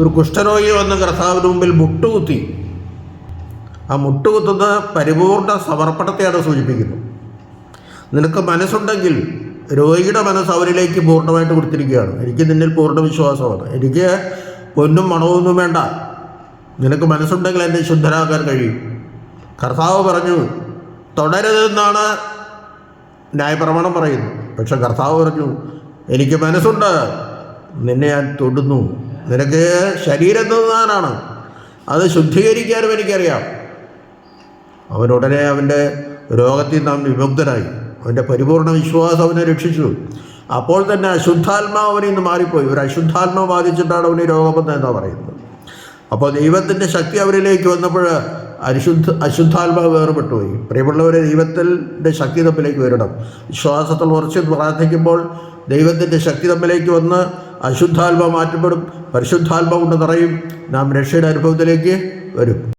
ഒരു കുഷ്ഠരോഗി വന്ന് കർത്താവിന് മുമ്പിൽ മുട്ടുകുത്തി. ആ മുട്ടുകുത്തുന്ന പരിപൂർണ സമർപ്പണത്തെയാണ് സൂചിപ്പിക്കുന്നത്. നിനക്ക് മനസ്സുണ്ടെങ്കിൽ, രോഗിയുടെ മനസ്സ് അവരിലേക്ക് പൂർണ്ണമായിട്ട് കൊടുത്തിരിക്കുകയാണ്. എനിക്ക് നിന്നിൽ പൂർണ്ണ വിശ്വാസമാണ്, എനിക്ക് പൊന്നും മണമൊന്നും വേണ്ട, നിനക്ക് മനസ്സുണ്ടെങ്കിൽ എന്നെ ശുദ്ധരാക്കാൻ കഴിയും. കർത്താവ് പറഞ്ഞു തുടരുതെന്നാണ് ന്യായപ്രമാണം പറയുന്നു. പക്ഷെ കർത്താവ് പറഞ്ഞു എനിക്ക് മനസ്സുണ്ട്, നിന്നെ ഞാൻ തൊടുന്നു. നിനക്ക് ശരീരം തന്നാനാണ്, അത് ശുദ്ധീകരിക്കാനും എനിക്കറിയാം. അവനുടനെ അവൻ്റെ രോഗത്തിൽ നാം വിമുക്തനായി. അവൻ്റെ പരിപൂർണ വിശ്വാസം അവനെ രക്ഷിച്ചു. അപ്പോൾ തന്നെ അശുദ്ധാത്മാവ് അവനിൽ നിന്ന് മാറിപ്പോയി. ഒരു അശുദ്ധാത്മാവ് ബാധിച്ചിട്ടാണ് അവന് രോഗമെന്നാണ് പറയുന്നത്. അപ്പോൾ ദൈവത്തിൻ്റെ ശക്തി അവരിലേക്ക് വന്നപ്പോൾ അശുദ്ധാത്മാവ് വേർപെട്ടുപോയി. പ്രിയമുള്ളവരെ, ദൈവത്തിൻ്റെ ശക്തി തമ്മിലേക്ക് വരണം. വിശ്വാസത്തിൽ ഉറച്ച് പ്രാർത്ഥിക്കുമ്പോൾ ദൈവത്തിൻ്റെ ശക്തി തമ്മിലേക്ക് വന്ന് അശുദ്ധാത്മാവ് മാറ്റപ്പെടും, പരിശുദ്ധാത്മാവ് കൊണ്ട് നിറയും. നാം രക്ഷയുടെ അനുഭവത്തിലേക്ക് വരും.